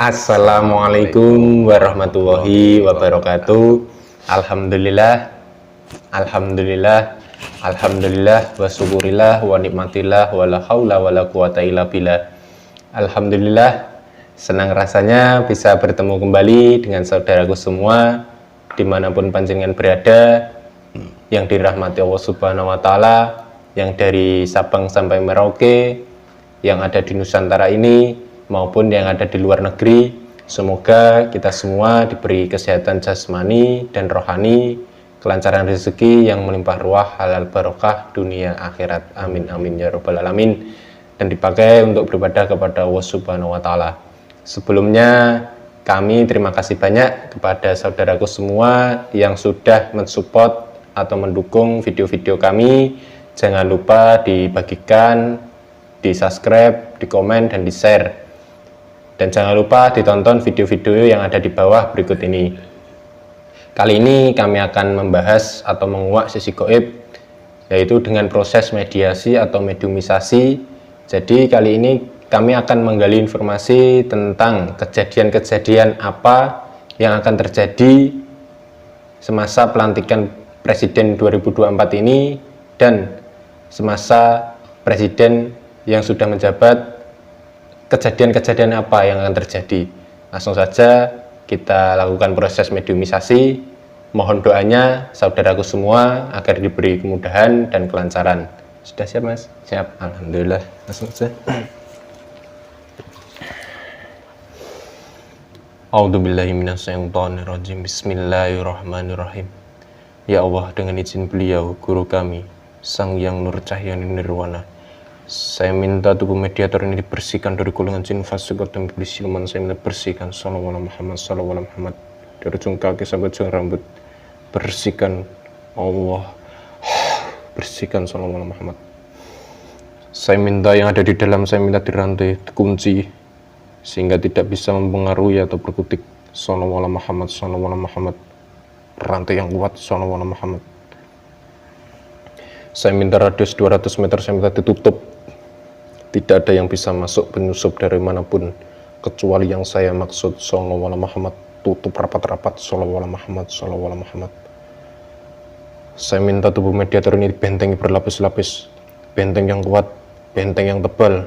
Assalamualaikum warahmatullahi wabarakatuh. Alhamdulillah, alhamdulillah, alhamdulillah, wa syukurillah, wa nikmatillah, wa la haula wa la quwata illa billah. Alhamdulillah, senang rasanya bisa bertemu kembali dengan saudaraku semua dimanapun panjenengan berada, yang dirahmati Allah Subhanahu wa Ta'ala, yang dari Sabang sampai Merauke, yang ada di Nusantara ini maupun yang ada di luar negeri. Semoga kita semua diberi kesehatan jasmani dan rohani, kelancaran rezeki yang melimpah ruah, halal barokah dunia akhirat. Amin amin ya rabbal alamin. Dan dipakai untuk beribadah kepada Allah Subhanahu wa Ta'ala. Sebelumnya kami terima kasih banyak kepada saudaraku semua yang sudah mensupport atau mendukung video-video kami. Jangan lupa dibagikan, di subscribe, di komen, dan di share. Dan jangan lupa ditonton video-video yang ada di bawah berikut ini. Kali ini kami akan membahas atau menguak sisi gaib, yaitu dengan proses mediasi atau mediumisasi. Jadi kali ini kami akan menggali informasi tentang kejadian-kejadian apa yang akan terjadi semasa pelantikan Presiden 2024 ini dan semasa Presiden yang sudah menjabat. Kejadian-kejadian apa yang akan terjadi. Langsung saja kita lakukan proses mediumisasi. Mohon doanya saudaraku semua agar diberi kemudahan dan kelancaran. Sudah siap Mas? Siap, alhamdulillah. Langsung saja. A'udzubillahi minasyaitonirrajim. Bismillahirrahmanirrahim. Ya Allah, dengan izin beliau, guru kami, Sang Yang Nur Cahya Nirwana, saya minta tubuh mediator ini dibersihkan dari golongan jin fasik dan iblis siluman. Saya minta bersihkan sallallahu Muhammad, sallallahu Muhammad, dari ujung kaki sampai ujung rambut. Bersihkan Allah, bersihkan sallallahu Muhammad. Saya minta yang ada di dalam saya minta dirantai, dikunci sehingga tidak bisa mempengaruhi atau berkutik. Sallallahu Muhammad, sallallahu Muhammad, rantai yang kuat sallallahu Muhammad. Saya minta radius 200 meter saya minta ditutup. Tidak ada yang bisa masuk penyusup dari manapun kecuali yang saya maksud. Sallallahu Muhammad, tutup rapat-rapat. Sallallahu Muhammad, sallallahu Muhammad. Saya minta tubuh mediator ini dibentengi berlapis-lapis, benteng yang kuat, benteng yang tebal,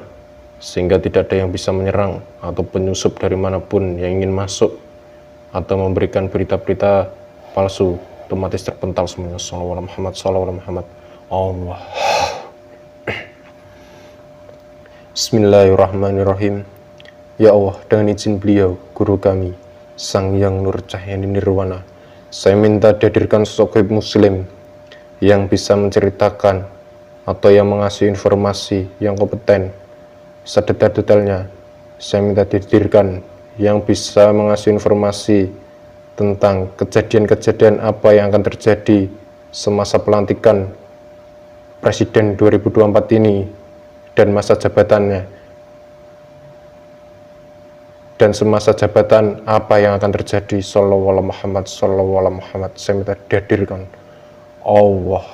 sehingga tidak ada yang bisa menyerang atau penyusup dari manapun yang ingin masuk atau memberikan berita-berita palsu otomatis terpental semuanya. Sallallahu Muhammad, sallallahu Muhammad. Allah. Bismillahirrahmanirrahim. Ya Allah, dengan izin beliau, guru kami, Sang Yang Nur Cahya Nirwana, saya minta dihadirkan sosok gaib muslim yang bisa menceritakan atau yang mengasih informasi yang kompeten sedetail-detailnya. Saya minta dihadirkan yang bisa mengasih informasi tentang kejadian-kejadian apa yang akan terjadi semasa pelantikan Presiden 2024 ini dan masa jabatannya, dan semasa jabatan apa yang akan terjadi. Sallallahu Muhammad, sallallahu Muhammad. Saya minta dihadirkan Allah.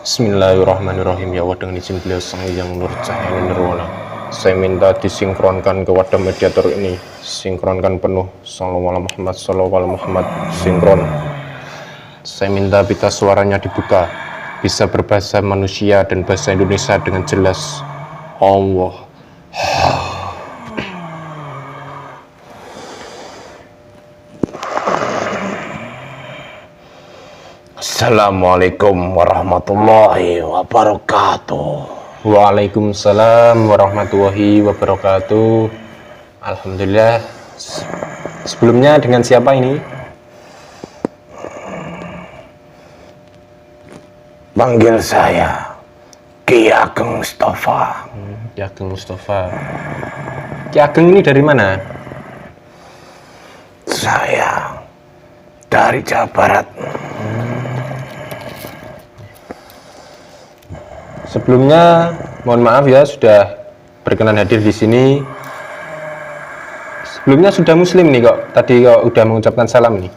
Bismillahirrahmanirrahim. Ya Allah, dengan izin beliau Sang Yang Nur Cahya Nirwana, saya minta disinkronkan ke wadah mediator ini, sinkronkan penuh. Sallallahu Muhammad, sallallahu Muhammad, sinkron. Saya minta pita suaranya dibuka, bisa berbahasa manusia dan bahasa Indonesia dengan jelas. Allah. Assalamualaikum warahmatullahi wabarakatuh. Waalaikumsalam warahmatullahi wabarakatuh. Alhamdulillah. Sebelumnya dengan siapa ini? Panggil saya Ki Ageng Mustafa. Ki Ageng Mustafa. Ki Ageng ini dari mana? Saya dari Jawa Barat. Sebelumnya mohon maaf ya sudah berkenan hadir di sini. Sebelumnya sudah muslim nih kok. Tadi kok udah mengucapkan salam nih.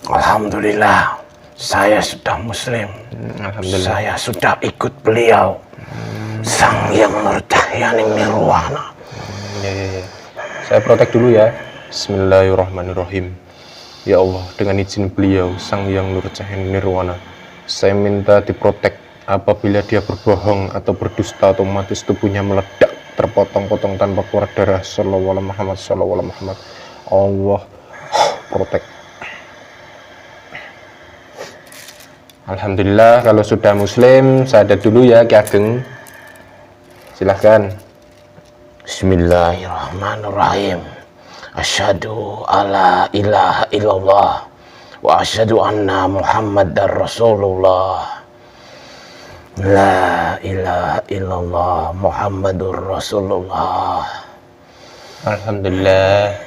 Alhamdulillah Saya sudah muslim. Alhamdulillah. Saya sudah ikut beliau. Sang Yang Nurcahyani Nirwana. Ya. Saya protek dulu ya. Bismillahirrahmanirrahim. Ya Allah, dengan izin beliau, Sang Yang Nurcahyani Nirwana, saya minta diprotek apabila dia berbohong atau berdusta, otomatis tubuhnya meledak, terpotong-potong tanpa keluar darah. Sallallahu alaihi Muhammad. Allah, protek. Alhamdulillah, kalau sudah muslim, syahadat dulu ya Ki Ageng. Silahkan. Bismillahirrahmanirrahim. Asyhadu alla ilaha illallah wa asyhadu anna Muhammadar Rasulullah. La ilaha illallah Muhammadur Rasulullah. Alhamdulillah.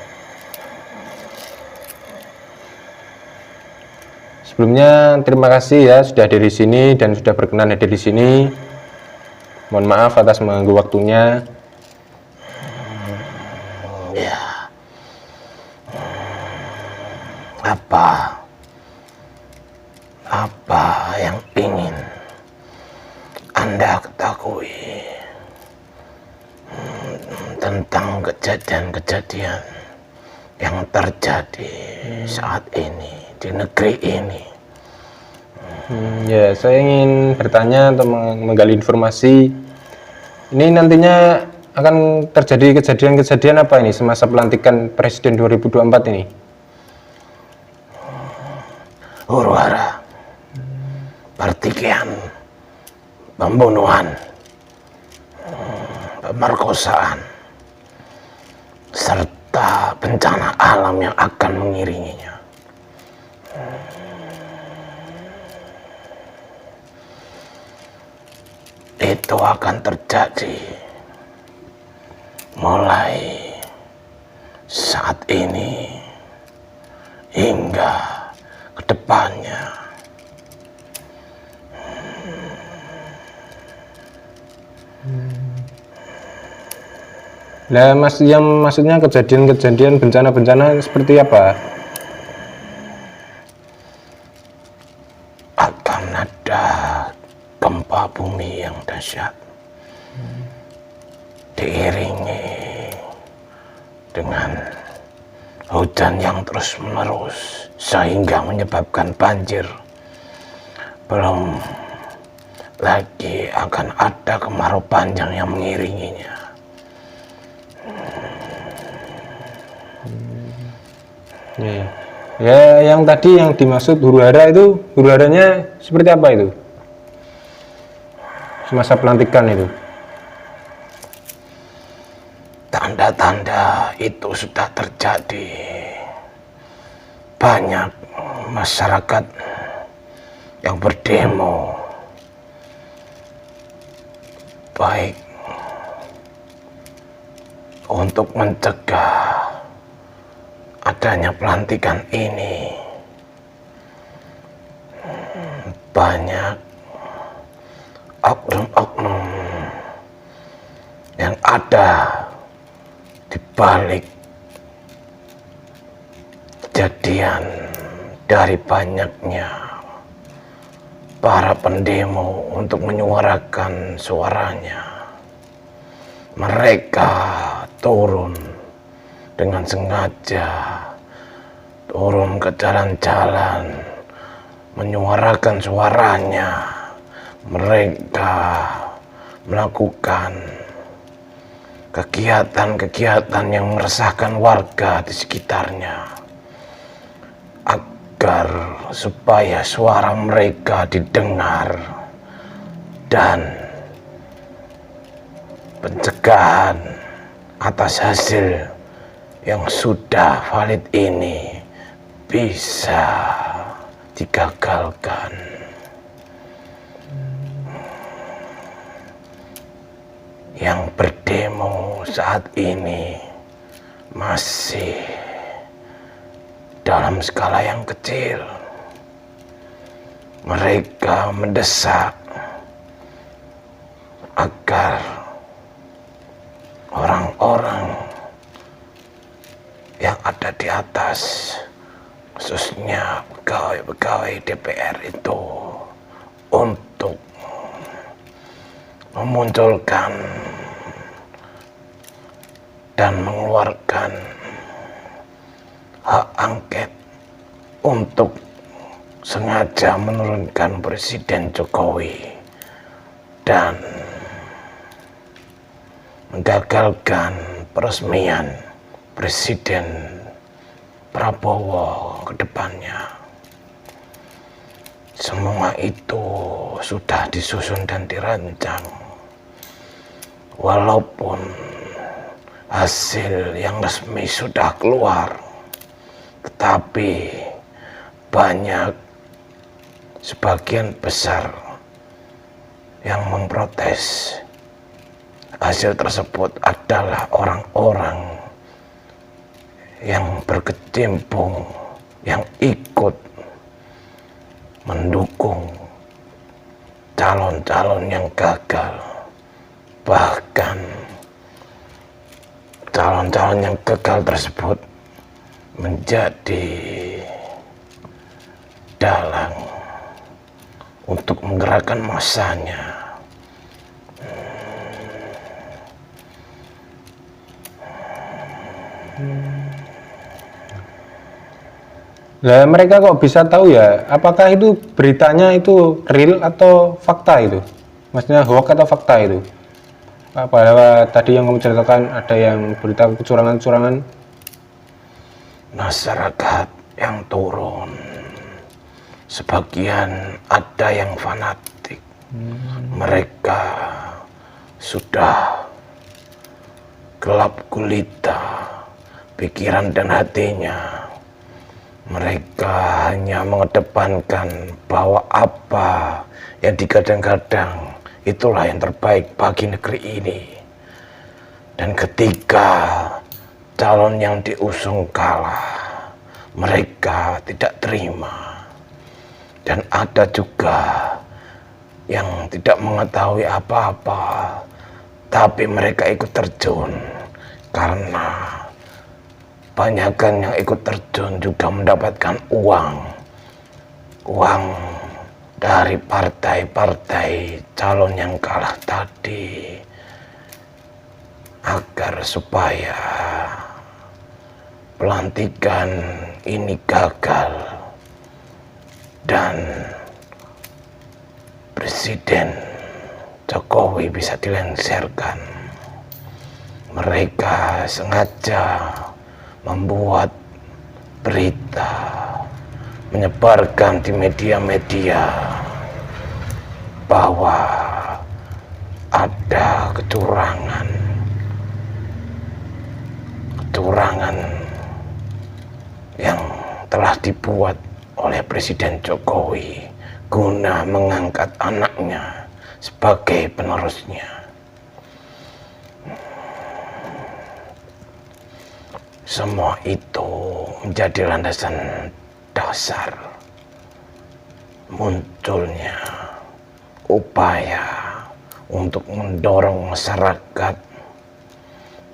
Sebelumnya terima kasih ya sudah hadir di sini dan sudah berkenan hadir di sini. Mohon maaf atas mengganggu waktunya. Ya. Apa yang ingin Anda ketahui tentang kejadian-kejadian yang terjadi saat ini di negeri ini? Ya, saya ingin bertanya atau menggali informasi. Ini nantinya akan terjadi kejadian-kejadian apa ini semasa pelantikan Presiden 2024 ini? Huru-hara, pertikaian, pembunuhan, pemerkosaan, serta bencana alam yang akan mengiringinya. Itu akan terjadi mulai saat ini hingga ke depannya. Nah, maksudnya kejadian-kejadian bencana-bencana seperti apa? Akan ada gempa bumi yang dahsyat, diiringi dengan hujan yang terus-menerus sehingga menyebabkan banjir. Belum lagi akan ada kemarau panjang yang mengiringinya. Ya, yang tadi yang dimaksud huru-hara itu, huru-haranya seperti apa itu? Semasa pelantikan itu. Tanda-tanda itu sudah terjadi. Banyak masyarakat yang berdemo, baik untuk mencegah adanya pelantikan ini. Banyak oknum-oknum yang ada di balik kejadian dari banyaknya para pendemo untuk menyuarakan suaranya. Mereka turun dengan sengaja, turun ke jalan-jalan, menyuarakan suaranya. Mereka melakukan kegiatan-kegiatan yang meresahkan warga di sekitarnya, agar supaya suara mereka didengar dan pencegahan atas hasil yang sudah valid ini bisa digagalkan. Yang berdemo saat ini masih dalam skala yang kecil. Mereka mendesak agar orang-orang yang ada di atas khususnya pegawai-pegawai DPR itu untuk memunculkan dan mengeluarkan hak angket untuk sengaja menurunkan Presiden Jokowi dan menggagalkan peresmian Presiden Prabowo ke depannya. Semua itu sudah disusun dan dirancang. Walaupun hasil yang resmi sudah keluar, tetapi banyak sebagian besar yang memprotes. Hasil tersebut adalah orang-orang yang berkecimpung, yang ikut mendukung calon-calon yang gagal. Bahkan calon-calon yang gagal tersebut menjadi dalang untuk menggerakkan masanya. Lah mereka kok bisa tahu ya? Apakah itu beritanya itu real atau fakta itu? Maksudnya hoax atau fakta itu? Apa tadi yang kamu ceritakan ada yang berita kecurangan-kecurangan? Masyarakat yang turun, sebagian ada yang fanatik. Mereka sudah gelap gulita pikiran dan hatinya. Mereka hanya mengedepankan bahwa apa yang digadang-gadang itulah yang terbaik bagi negeri ini. Dan ketika calon yang diusung kalah, mereka tidak terima. Dan ada juga yang tidak mengetahui apa-apa, tapi mereka ikut terjun karena banyakkan yang ikut terjun juga mendapatkan uang dari partai-partai calon yang kalah tadi, agar supaya pelantikan ini gagal dan Presiden Jokowi bisa dilengsarkan. Mereka sengaja membuat berita, menyebarkan di media-media bahwa ada kecurangan yang telah dibuat oleh Presiden Jokowi guna mengangkat anaknya sebagai penerusnya. Semua itu menjadi landasan dasar munculnya upaya untuk mendorong masyarakat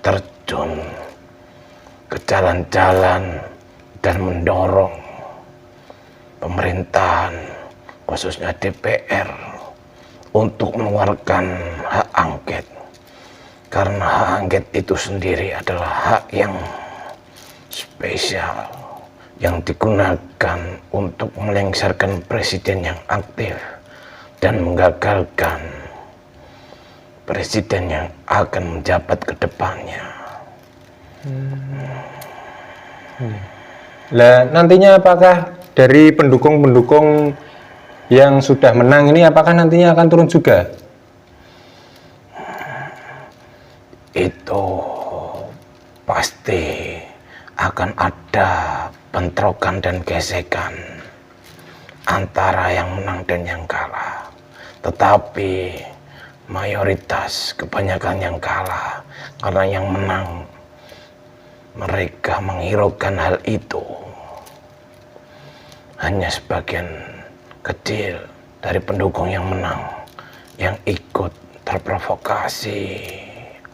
terjun ke jalan-jalan dan mendorong pemerintahan, khususnya DPR, untuk mengeluarkan hak angket. Karena hak angket itu sendiri adalah hak yang spesial yang digunakan untuk melengsarkan presiden yang aktif dan menggagalkan presiden yang akan menjabat ke depannya. Lah nantinya apakah dari pendukung-pendukung yang sudah menang ini apakah nantinya akan turun juga? Itu pasti akan ada bentrokan dan gesekan antara yang menang dan yang kalah. Tetapi mayoritas kebanyakan yang kalah, karena yang menang mereka menghiraukan hal itu. Hanya sebagian kecil dari pendukung yang menang yang ikut terprovokasi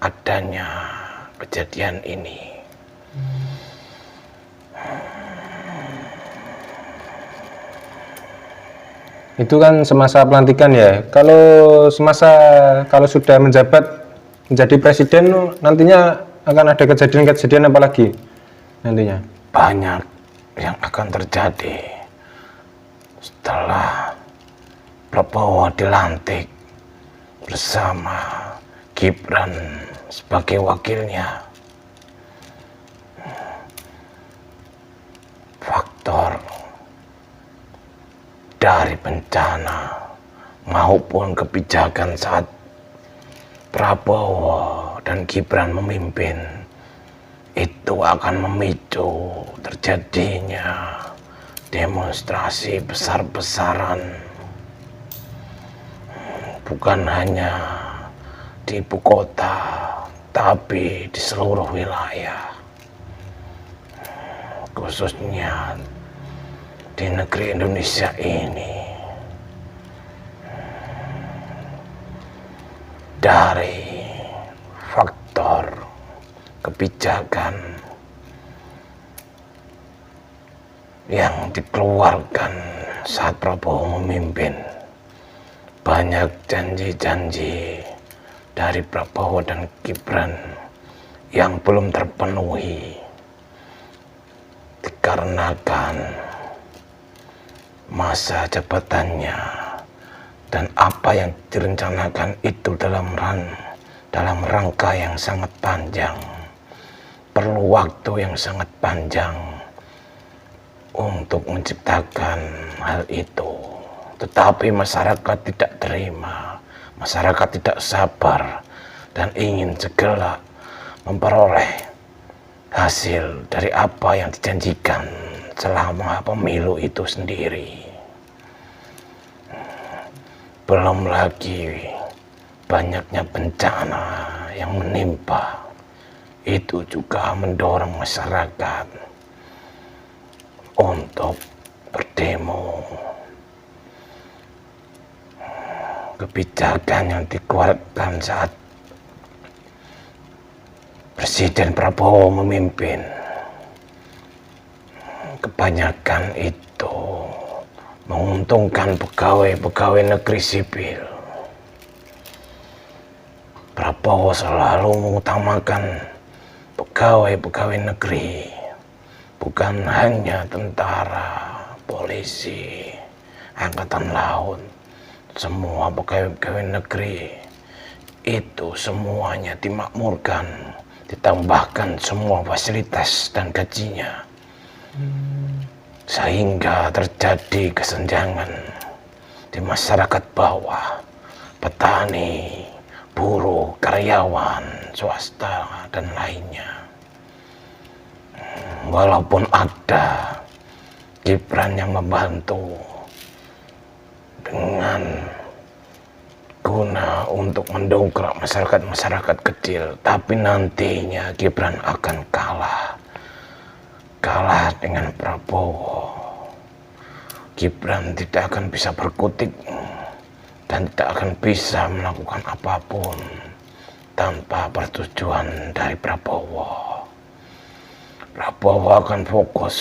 adanya kejadian ini. Itu kan semasa pelantikan ya. Kalau sudah menjabat menjadi presiden, nantinya akan ada kejadian-kejadian apa lagi nantinya? Banyak yang akan terjadi setelah Prabowo dilantik bersama Gibran sebagai wakilnya. Faktor dari bencana maupun kebijakan saat Prabowo dan Gibran memimpin itu akan memicu terjadinya demonstrasi besar-besaran, bukan hanya di ibu kota tapi di seluruh wilayah, khususnya di negeri Indonesia ini. Dari faktor kebijakan yang dikeluarkan saat Prabowo memimpin, banyak janji-janji dari Prabowo dan Gibran yang belum terpenuhi dikarenakan masa jabatannya dan apa yang direncanakan itu dalam rangka yang sangat panjang, perlu waktu yang sangat panjang untuk menciptakan hal itu. Tetapi masyarakat tidak terima, masyarakat tidak sabar dan ingin segera memperoleh hasil dari apa yang dijanjikan selama pemilu itu sendiri. Belum lagi banyaknya bencana yang menimpa, itu juga mendorong masyarakat untuk berdemo. Kebijakan yang dikeluarkan saat Presiden Prabowo memimpin, kebanyakan itu menguntungkan pegawai-pegawai negeri sipil. Prabowo selalu mengutamakan pegawai-pegawai negeri, bukan hanya tentara, polisi, angkatan laut. Semua pegawai-pegawai negeri itu semuanya dimakmurkan, ditambahkan semua fasilitas dan gajinya. Sehingga terjadi kesenjangan di masyarakat bawah, petani, buruh, karyawan, swasta, dan lainnya. Walaupun ada Gibran yang membantu dengan guna untuk mendongkrak masyarakat-masyarakat kecil, tapi nantinya Gibran akan kalah dengan Prabowo. Gibran tidak akan bisa berkutik dan tidak akan bisa melakukan apapun tanpa persetujuan dari Prabowo. Prabowo akan fokus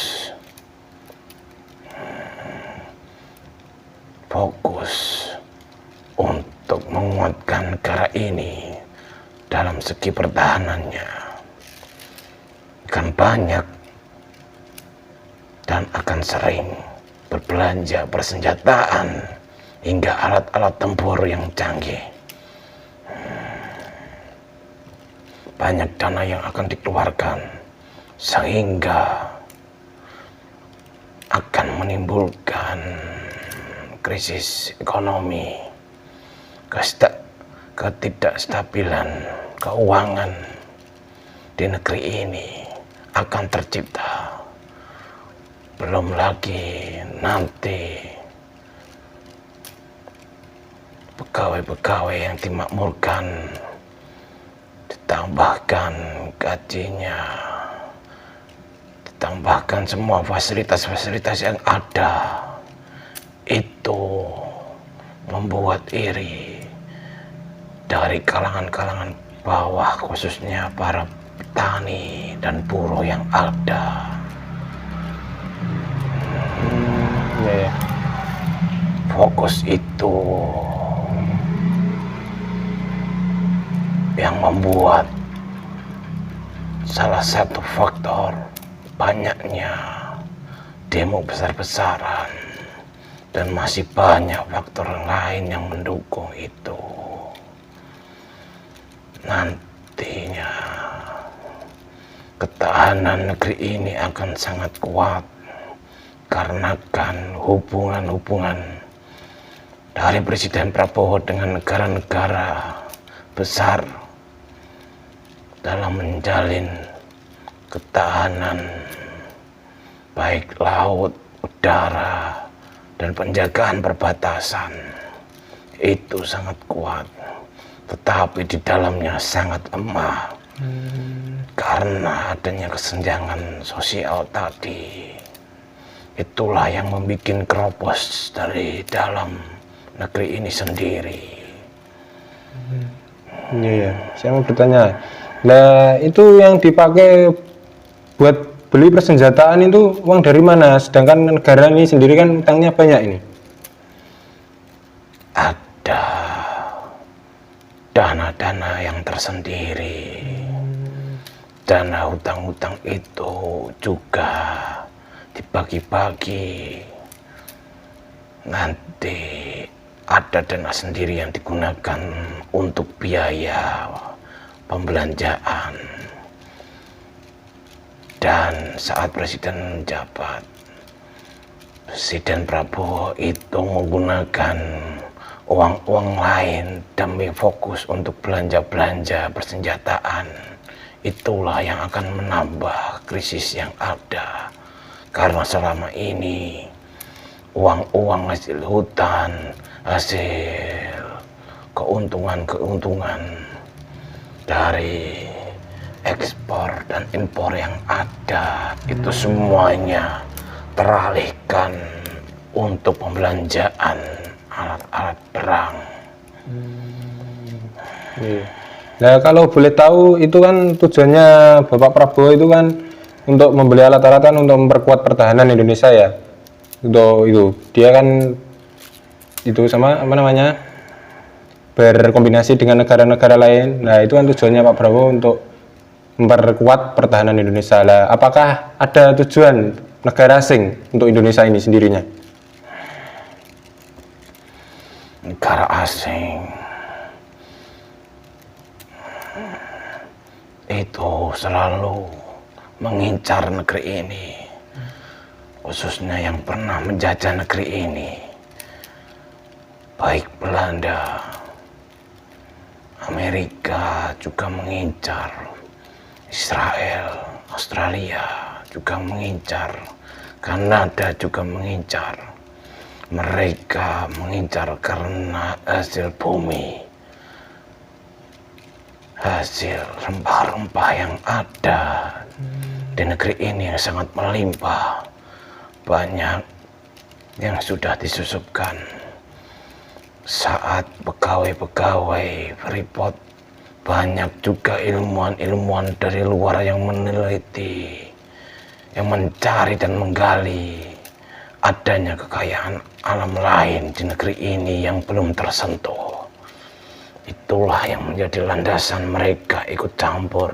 untuk menguatkan negara ini dalam segi pertahanannya. Akan banyak dan akan sering berbelanja persenjataan hingga alat-alat tempur yang canggih. Banyak dana yang akan dikeluarkan sehingga akan menimbulkan krisis ekonomi, ketidakstabilan keuangan di negeri ini akan tercipta. Belum lagi nanti pegawai-pegawai yang dimakmurkan, ditambahkan gajinya, ditambahkan semua fasilitas-fasilitas yang ada, itu membuat iri dari kalangan-kalangan bawah, khususnya para petani dan buruh yang ada. fokus itu yang membuat salah satu faktor banyaknya demo besar-besaran, dan masih banyak faktor lain yang mendukung itu. Nantinya ketahanan negeri ini akan sangat kuat karena kan hubungan-hubungan dari Presiden Prabowo dengan negara-negara besar dalam menjalin ketahanan baik laut, udara, dan penjagaan perbatasan itu sangat kuat, tetapi di dalamnya sangat lemah karena adanya kesenjangan sosial tadi. Itulah yang membuat keropos dari dalam negeri ini sendiri. Iya, saya mau bertanya. Nah, itu yang dipakai buat beli persenjataan itu uang dari mana? Sedangkan negara ini sendiri kan utangnya banyak ini. Ada dana-dana yang tersendiri. Dana hutang-hutang itu juga dibagi-bagi. Nanti ada dana sendiri yang digunakan untuk biaya pembelanjaan. Dan saat Presiden menjabat, Presiden Prabowo itu menggunakan uang-uang lain demi fokus untuk belanja-belanja persenjataan. Itulah yang akan menambah krisis yang ada. Karena selama ini uang-uang hasil hutan, hasil keuntungan-keuntungan dari ekspor dan impor yang ada itu semuanya teralihkan untuk pembelanjaan alat-alat perang. Nah, kalau boleh tahu itu kan tujuannya Bapak Prabowo itu kan untuk membeli alat-alatan untuk memperkuat pertahanan Indonesia ya. Untuk itu dia kan itu sama apa namanya berkombinasi dengan negara-negara lain. Nah, itu kan tujuannya Pak Prabowo untuk memperkuat pertahanan Indonesia. Lah, apakah ada tujuan negara asing untuk Indonesia ini sendirinya? Negara asing itu selalu mengincar negeri ini, khususnya yang pernah menjajah negeri ini, baik Belanda, Amerika juga mengincar, Israel, Australia juga mengincar, Kanada juga mengincar. Mereka mengincar karena hasil bumi, hasil rempah-rempah yang ada di negeri ini yang sangat melimpah. Banyak yang sudah disusupkan saat pegawai-pegawai Freeport. Banyak juga ilmuwan-ilmuwan dari luar yang meneliti, yang mencari dan menggali adanya kekayaan alam lain di negeri ini yang belum tersentuh. Itulah yang menjadi landasan mereka ikut campur,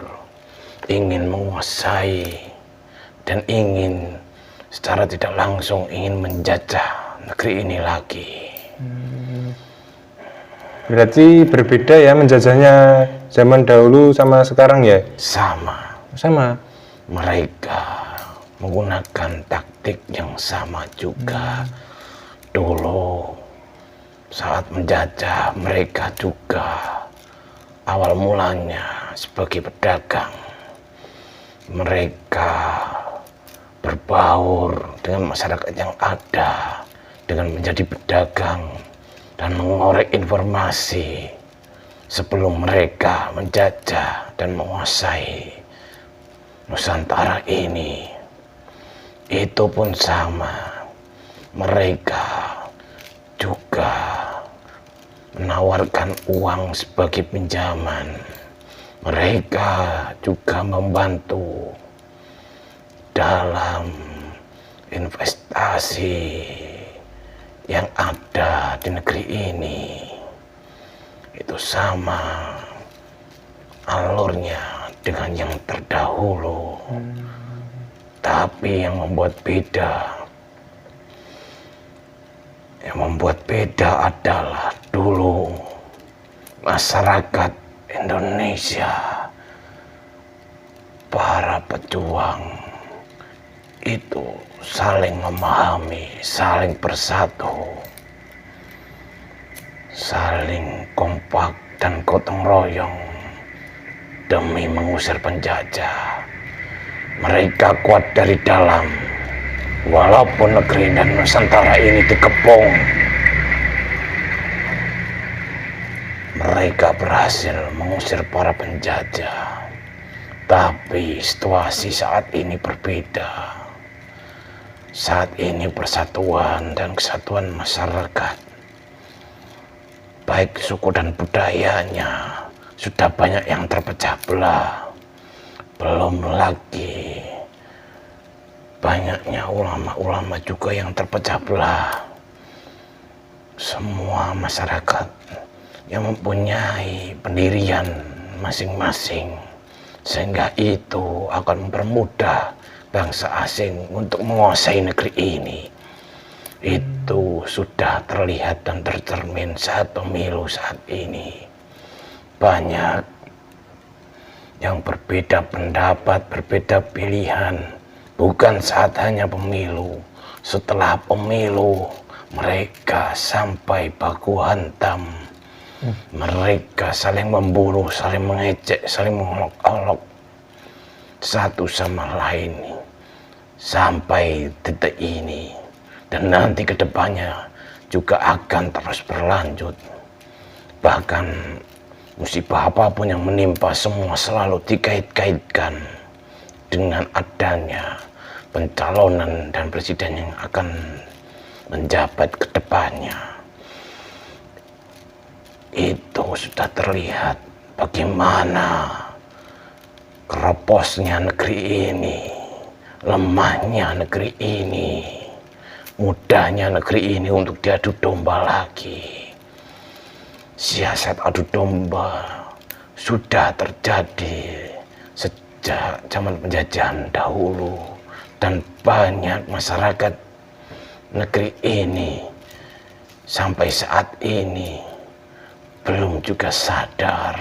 ingin menguasai dan ingin secara tidak langsung ingin menjajah negeri ini lagi. Berarti berbeda ya menjajahnya zaman dahulu sama sekarang ya? Sama. Mereka menggunakan taktik yang sama juga. Dulu saat menjajah mereka juga awal mulanya sebagai pedagang. Mereka berbaur dengan masyarakat yang ada dengan menjadi pedagang dan mengorek informasi sebelum mereka menjajah dan menguasai Nusantara ini. Itu pun sama, mereka juga menawarkan uang sebagai pinjaman. Mereka juga membantu dalam investasi yang ada di negeri ini itu sama alurnya dengan yang terdahulu. Tapi yang membuat beda adalah dulu masyarakat Indonesia, para pejuang itu saling memahami, saling bersatu, saling kompak dan gotong royong demi mengusir penjajah. Mereka kuat dari dalam, walaupun negeri dan Nusantara ini dikepung. Mereka berhasil mengusir para penjajah. Tapi situasi saat ini berbeda. Saat ini persatuan dan kesatuan masyarakat, baik suku dan budayanya, sudah banyak yang terpecah belah. Belum lagi banyaknya ulama-ulama juga yang terpecah belah. Semua masyarakat yang mempunyai pendirian masing-masing, sehingga itu akan mempermudah bangsa asing untuk menguasai negeri ini. Itu sudah terlihat dan tercermin saat pemilu saat ini. Banyak yang berbeda pendapat, berbeda pilihan, bukan saat hanya pemilu. Setelah pemilu, mereka sampai baku hantam. Mereka saling membunuh, saling mengejek, saling mengolok-olok satu sama lain sampai detik ini, dan nanti kedepannya juga akan terus berlanjut. Bahkan musibah apapun yang menimpa semua selalu dikait-kaitkan dengan adanya pencalonan dan presiden yang akan menjabat ke depannya. Itu sudah terlihat bagaimana keroposnya negeri ini, lemahnya negeri ini, mudahnya negeri ini untuk diadu domba lagi. Siasat adu domba sudah terjadi sejak zaman penjajahan dahulu, dan banyak masyarakat negeri ini sampai saat ini belum juga sadar.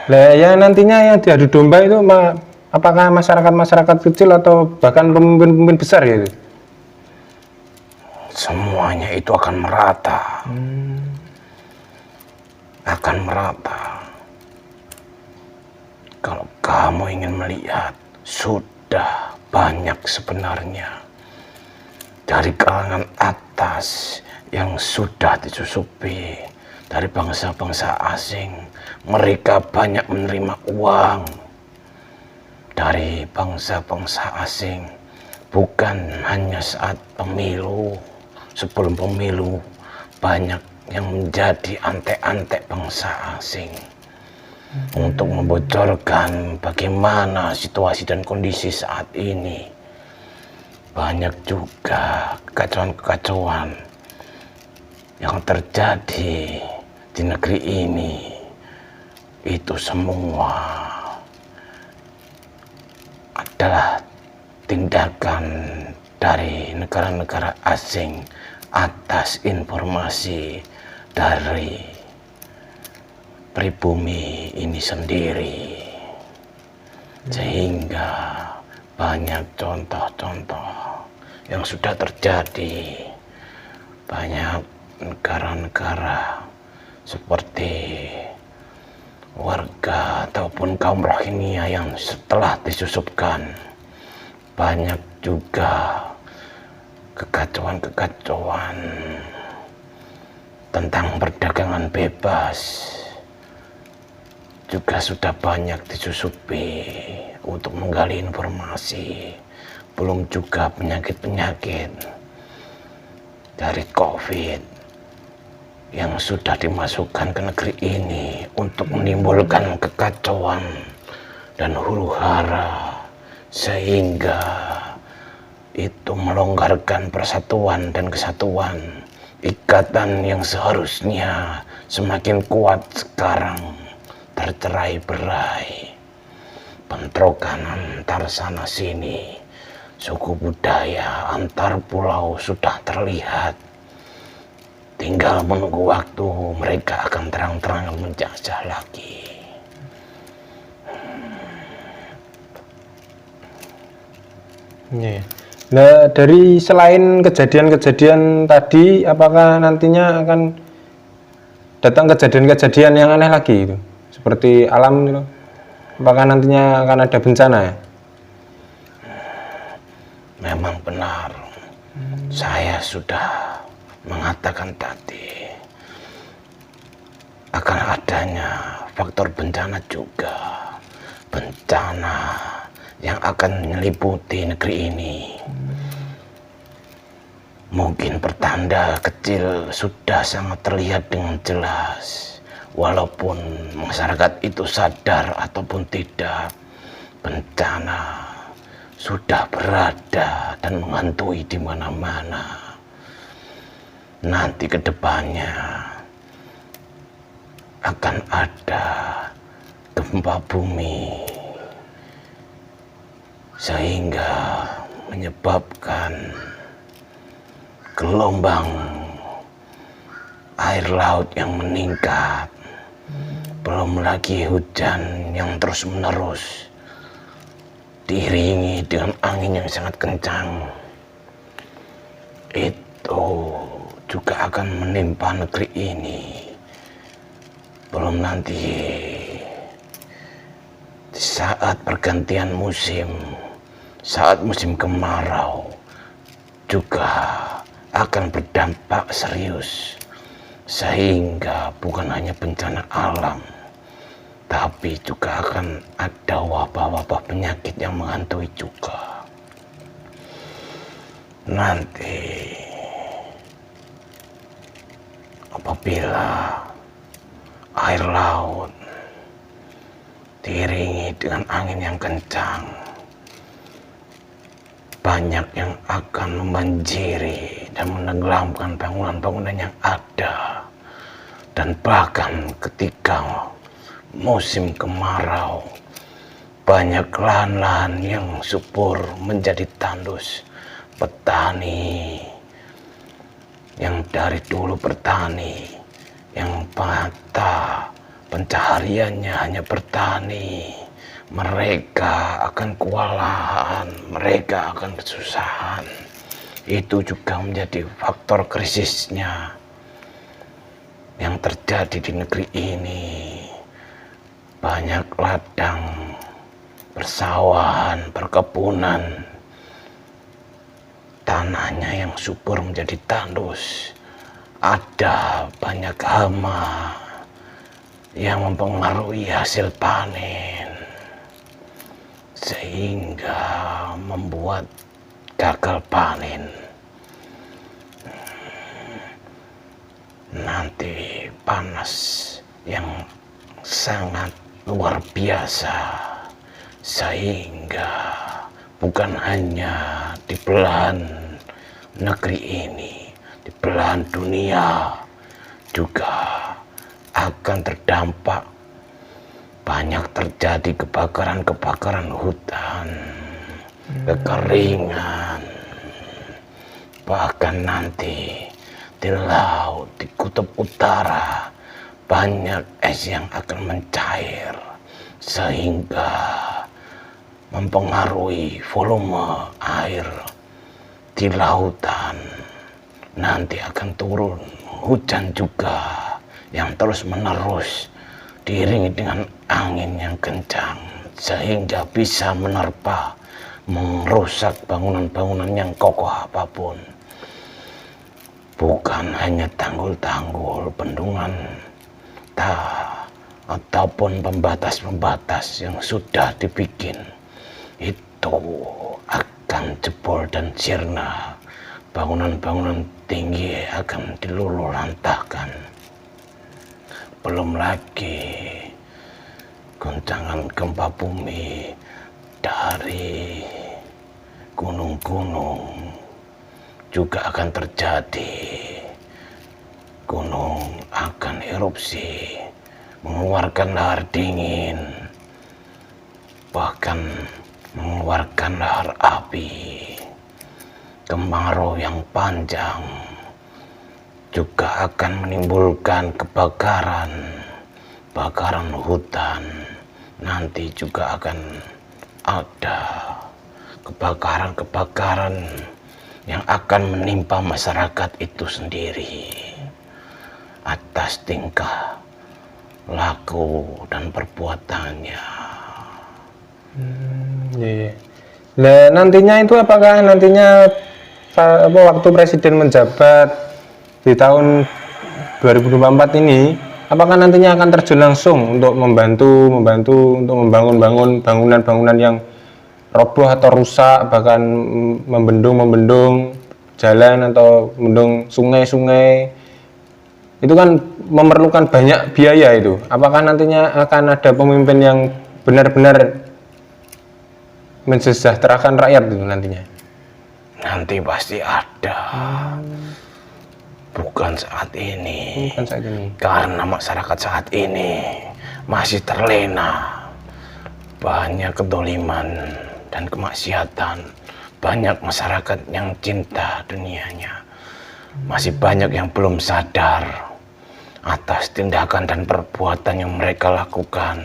Lah yang nantinya yang diadu domba itu apakah masyarakat kecil atau bahkan pemimpin besar ya itu? Semuanya itu akan merata. Akan merata. Kalau kamu ingin melihat, sudah banyak sebenarnya dari kalangan atas yang sudah disusupi dari bangsa-bangsa asing. Mereka banyak menerima uang dari bangsa-bangsa asing, bukan hanya saat pemilu. Sebelum pemilu banyak yang menjadi antek-antek bangsa asing untuk membocorkan bagaimana situasi dan kondisi saat ini. Banyak juga kekacauan-kekacauan yang terjadi di negeri ini. Itu semua adalah tindakan dari negara-negara asing atas informasi dari pribumi ini sendiri. Sehingga banyak contoh-contoh yang sudah terjadi. Banyak negara-negara seperti warga ataupun kaum Rohingya yang setelah disusupkan, banyak juga kekacauan-kekacauan tentang perdagangan bebas juga sudah banyak disusupi untuk menggali informasi. Belum juga penyakit-penyakit dari COVID yang sudah dimasukkan ke negeri ini untuk menimbulkan kekacauan dan huru-hara, sehingga itu melonggarkan persatuan dan kesatuan. Ikatan yang seharusnya semakin kuat sekarang tercerai-berai. Bentrokan antar sana sini, suku budaya antar pulau sudah terlihat. Tinggal menunggu waktu mereka akan terang-terangan menjajah lagi. Nah, dari selain kejadian-kejadian tadi, apakah nantinya akan datang kejadian-kejadian yang aneh lagi itu? Seperti alam itu? Apakah nantinya akan ada bencana ya? Memang benar. Saya sudah mengatakan tadi akan adanya faktor bencana juga. Bencana yang akan menyeliputi negeri ini. Mungkin pertanda kecil sudah sangat terlihat dengan jelas. Walaupun masyarakat itu sadar ataupun tidak, bencana sudah berada dan menghantui di mana-mana. Nanti ke depannya akan ada gempa bumi, sehingga menyebabkan gelombang air laut yang meningkat. Belum lagi hujan yang terus-menerus diiringi dengan angin yang sangat kencang. Itu juga akan menimpa negeri ini. Belum nanti di saat pergantian musim, saat musim kemarau, juga akan berdampak serius. Sehingga bukan hanya bencana alam, tapi juga akan ada wabah-wabah penyakit yang menghantui juga. Nanti apabila air laut diiringi dengan angin yang kencang, banyak yang akan membanjiri dan menenggelamkan bangunan-bangunan yang ada. Dan bahkan ketika musim kemarau, banyak lahan-lahan yang subur menjadi tandus. Petani yang dari dulu bertani, yang mata pencahariannya hanya bertani, mereka akan kewalahan, mereka akan kesusahan. Itu juga menjadi faktor krisisnya yang terjadi di negeri ini. Banyak ladang, persawahan, perkebunan, tanahnya yang subur menjadi tandus. Ada banyak hama yang mempengaruhi hasil panen, sehingga membuat gagal panen. Nanti panas yang sangat luar biasa, sehingga bukan hanya di belahan negeri ini, di belahan dunia juga akan terdampak. Banyak terjadi kebakaran-kebakaran hutan, kekeringan, bahkan nanti di laut, di kutub utara, banyak es yang akan mencair, sehingga mempengaruhi volume air di lautan. Nanti akan turun hujan juga yang terus menerus, diiringi dengan angin yang kencang, sehingga bisa menerpa, merusak bangunan-bangunan yang kokoh apapun. Bukan hanya tanggul-tanggul, bendungan, ataupun pembatas-pembatas yang sudah dibikin, itu akan jebol dan sirna. Bangunan-bangunan tinggi akan diluluhlantahkan. belum lagi goncangan gempa bumi dari gunung-gunung juga akan terjadi. Gunung akan erupsi, mengeluarkan lahar dingin, bahkan mengeluarkan lahar api. Kemarau yang panjang juga akan menimbulkan kebakaran hutan. Nanti juga akan ada kebakaran yang akan menimpa masyarakat itu sendiri atas tingkah laku dan perbuatannya. Iya. Nah, nantinya itu apakah nantinya waktu presiden menjabat di tahun 2024 ini, apakah nantinya akan terjun langsung untuk membantu untuk membangun bangunan-bangunan yang roboh atau rusak, bahkan membendung jalan atau membendung sungai-sungai? Itu kan memerlukan banyak biaya itu. Apakah nantinya akan ada pemimpin yang benar-benar mensejahterakan rakyat itu nantinya? Nanti pasti ada. Bukan saat ini. Karena masyarakat saat ini masih terlena. Banyak kedoliman dan kemaksiatan. Banyak masyarakat yang cinta dunianya. Masih banyak yang belum sadar atas tindakan dan perbuatan yang mereka lakukan,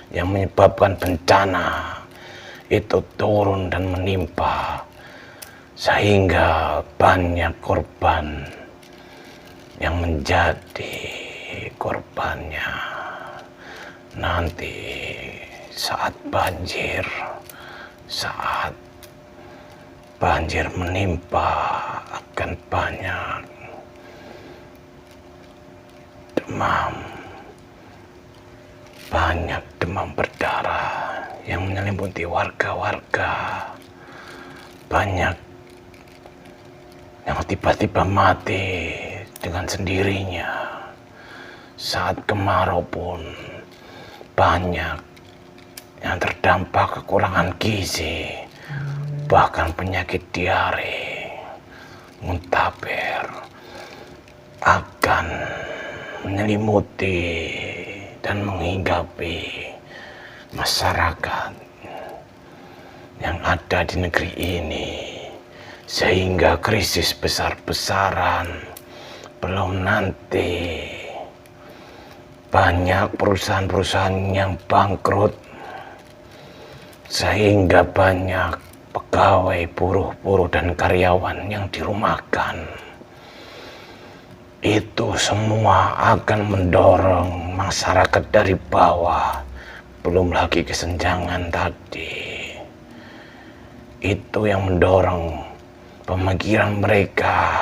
yang menyebabkan bencana itu turun dan menimpa, sehingga banyak korban yang menjadi korbannya. Nanti saat banjir menimpa, akan banyak demam berdarah yang menyelimuti warga-warga. Banyak yang tiba-tiba mati dengan sendirinya. Saat kemarau pun banyak yang terdampak kekurangan gizi, bahkan penyakit diare, muntaber akan menyelimuti dan menghinggapi masyarakat yang ada di negeri ini, sehingga krisis besar-besaran. Belum nanti banyak perusahaan-perusahaan yang bangkrut, sehingga banyak pegawai, buruh dan karyawan yang dirumahkan. Itu semua akan mendorong masyarakat dari bawah. Belum lagi kesenjangan tadi. Itu yang mendorong pemikiran mereka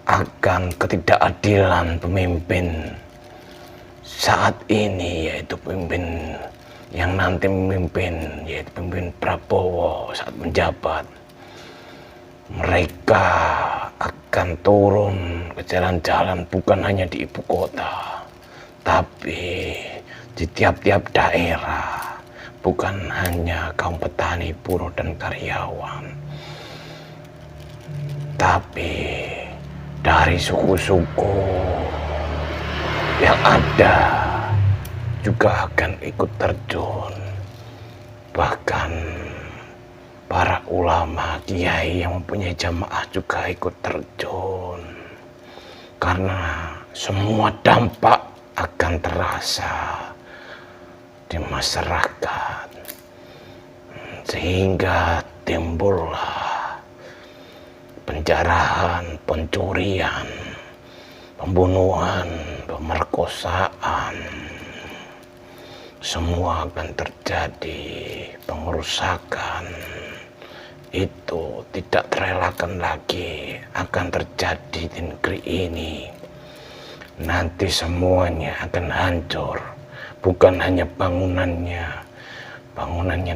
akan ketidakadilan pemimpin saat ini, yaitu pemimpin yang nanti memimpin, yaitu pemimpin Prabowo saat menjabat. Mereka akan turun ke jalan-jalan bukan hanya di ibu kota, tapi di tiap-tiap daerah, bukan hanya kaum petani, buruh dan karyawan, tapi dari suku-suku yang ada juga akan ikut terjun. Bahkan para ulama, kiai yang mempunyai jamaah juga ikut terjun. Karena semua dampak akan terasa di masyarakat, sehingga timbullah penjarahan, pencurian, pembunuhan, pemerkosaan. Semua akan terjadi, pengerusakan itu tidak terelakkan lagi akan terjadi di negeri ini. Nanti semuanya akan hancur, bukan hanya bangunannya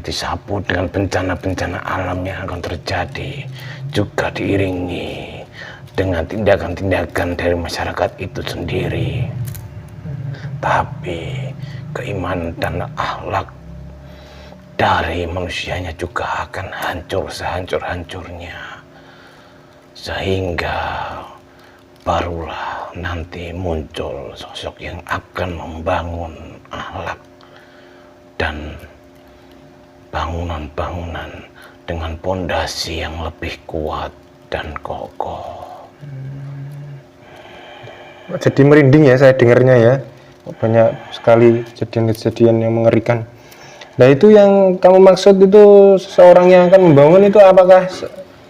disapu dengan bencana-bencana alam yang akan terjadi, juga diiringi dengan tindakan-tindakan dari masyarakat itu sendiri. tapi keimanan dan akhlak dari manusianya juga akan hancur sehancur-hancurnya, sehingga barulah nanti muncul sosok yang akan membangun akhlak dan bangunan-bangunan dengan pondasi yang lebih kuat dan kokoh. Jadi merinding ya saya dengarnya ya, banyak sekali kejadian-kejadian yang mengerikan. Nah itu yang kamu maksud itu seseorang yang akan membangun itu apakah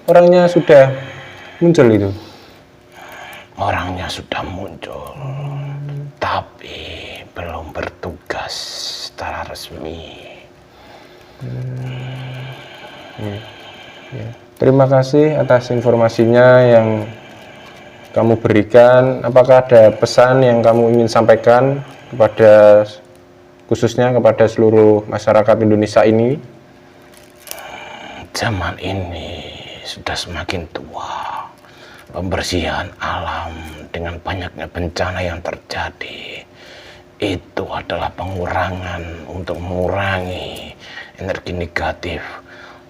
orangnya sudah muncul itu? Orangnya sudah muncul, tapi belum bertugas secara resmi. Ya. Terima kasih atas informasinya yang kamu berikan. Apakah ada pesan yang kamu ingin sampaikan kepada khususnya kepada seluruh masyarakat Indonesia ini? Zaman ini sudah semakin tua. Pembersihan alam dengan banyaknya bencana yang terjadi itu adalah pengurangan untuk mengurangi energi negatif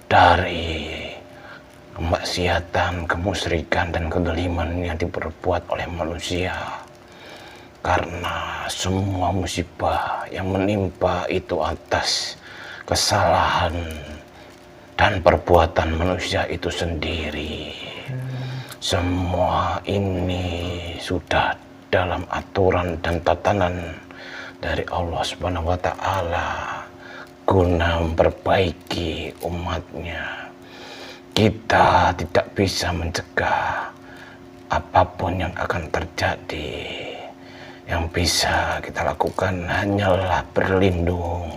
dari kemaksiatan, kemusyrikan dan kedoliman yang diperbuat oleh manusia. Karena semua musibah yang menimpa itu atas kesalahan dan perbuatan manusia itu sendiri. Semua ini sudah dalam aturan dan tatanan dari Allah Subhanahu wa Ta'ala guna memperbaiki umatnya. Kita tidak bisa mencegah apapun yang akan terjadi. Yang bisa kita lakukan hanyalah berlindung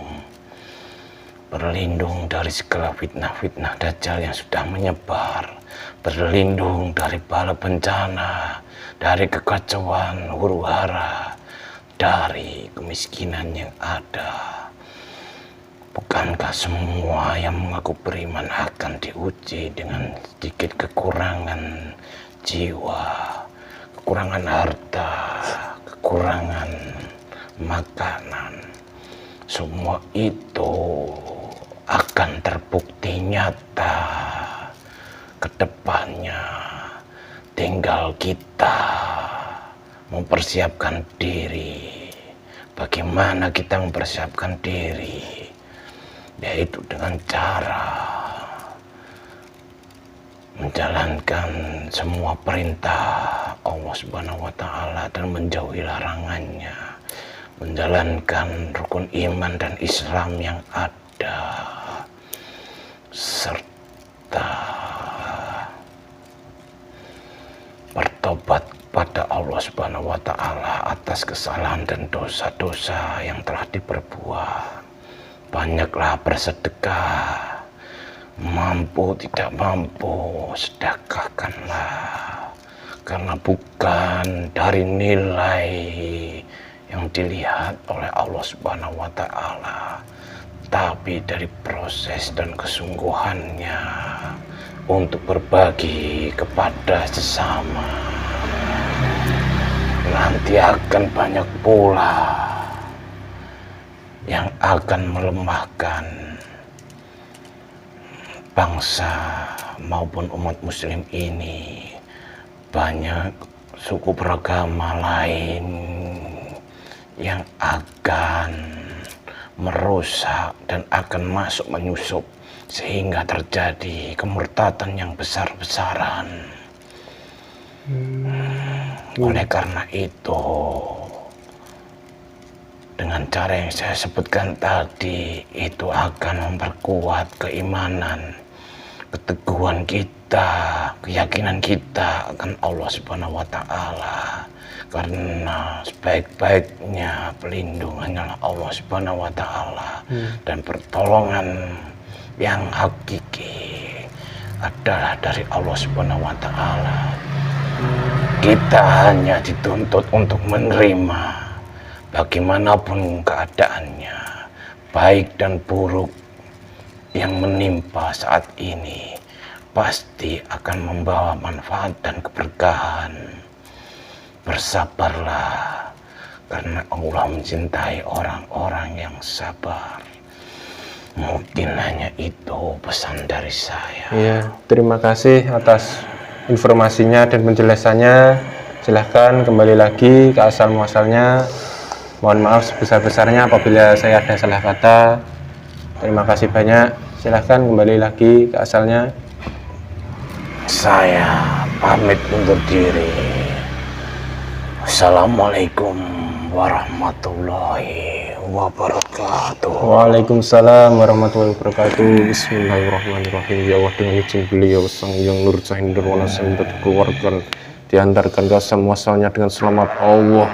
dari segala fitnah-fitnah Dajjal yang sudah menyebar, berlindung dari bala bencana, dari kekacauan huru-hara, dari kemiskinan yang ada. Bukankah semua yang mengaku beriman akan diuji dengan sedikit kekurangan jiwa, kekurangan harta, kekurangan makanan? Semua itu akan terbukti nyata ke depannya. Tinggal kita mempersiapkan diri. Bagaimana kita mempersiapkan diri? Yaitu dengan cara menjalankan semua perintah Allah Subhanahu wa Ta'ala dan menjauhi larangannya, menjalankan rukun iman dan Islam yang ada, serta bertobat kepada Allah Subhanahu wa Ta'ala atas kesalahan dan dosa-dosa yang telah diperbuat. Banyaklah bersedekah, mampu tidak mampu sedekahkanlah, karena bukan dari nilai yang dilihat oleh Allah Subhanahu wa Ta'ala, tapi dari proses dan kesungguhannya untuk berbagi kepada sesama. Nanti akan banyak pula yang akan melemahkan bangsa maupun umat muslim ini. Banyak suku beragama lain yang akan merusak dan akan masuk menyusup, sehingga terjadi kemurtadan yang besar-besaran. Oleh karena itu, dengan cara yang saya sebutkan tadi, itu akan memperkuat keimanan, keteguhan kita, keyakinan kita akan Allah Subhanahu wa Ta'ala. Karena sebaik-baiknya pelindung hanyalah Allah Subhanahu wa Ta'ala, dan pertolongan yang hakiki adalah dari Allah Subhanahu wa Ta'ala. Kita hanya dituntut untuk menerima bagaimanapun keadaannya, baik dan buruk yang menimpa saat ini, pasti akan membawa manfaat dan keberkahan. Bersabarlah, karena Allah mencintai orang-orang yang sabar. Mungkin hanya itu pesan dari saya. Iya, terima kasih atas informasinya dan penjelasannya. Silahkan kembali lagi ke asal muasalnya. Mohon maaf sebesar-besarnya apabila saya ada salah kata. Terima kasih banyak. Silahkan kembali lagi ke asalnya. Saya pamit undur diri. Assalamualaikum warahmatullahi wabarakatuh. Waalaikumsalam warahmatullahi wabarakatuh. Bismillahirrahmanirrahim. Ya Allah, dengan izin beliau Sang Yang Nur Jahin Nirwana Sambat keluarkan diantarkan ke asal muasalnya dengan selamat. Allah.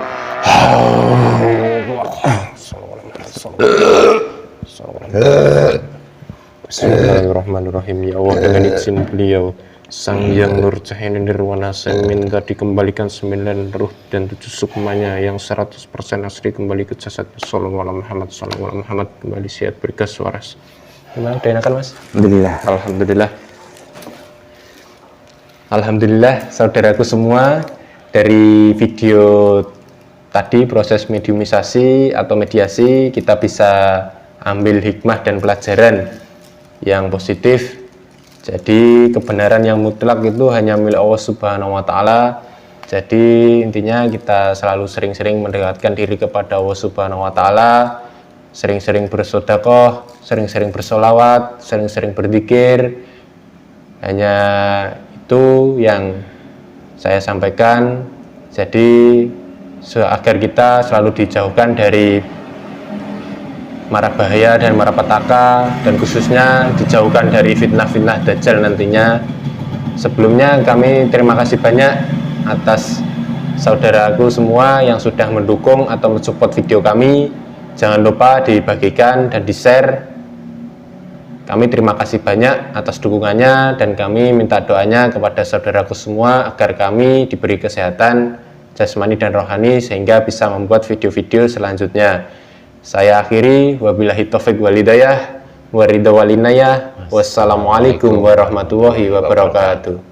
Bismillahirrahmanirrahim. Ya Allah, dengan izin beliau Sang Yang Nur Jahin Nirwana, saya minta dikembalikan 9 ruh dan 7 sukmanya yang 100% asli kembali ke jasadnya. Sallallahu alaihi Muhammad, kembali sehat bergas waras. Gimana, udah enakan Mas? Alhamdulillah. Alhamdulillah. Alhamdulillah, saudaraku semua, dari video tadi proses mediumisasi atau mediasi kita bisa ambil hikmah dan pelajaran yang positif. Jadi kebenaran yang mutlak itu hanya milik Allah Subhanahu wa Ta'ala. Jadi intinya kita selalu sering-sering mendekatkan diri kepada Allah Subhanahu wa Ta'ala, sering-sering bersedekah, sering-sering bersolawat, sering-sering berzikir. Hanya itu yang saya sampaikan. Jadi agar kita selalu dijauhkan dari mara bahaya dan mara petaka, dan khususnya dijauhkan dari fitnah-fitnah dajjal nantinya. Sebelumnya kami terima kasih banyak atas saudaraku semua yang sudah mendukung atau mensupport video kami. Jangan lupa dibagikan dan di-share. Kami terima kasih banyak atas dukungannya, dan kami minta doanya kepada saudaraku semua agar kami diberi kesehatan jasmani dan rohani sehingga bisa membuat video-video selanjutnya. Saya akhiri, wabillahi taufik walhidayah, waridha walinayah. Wassalamualaikum warahmatullahi wabarakatuh.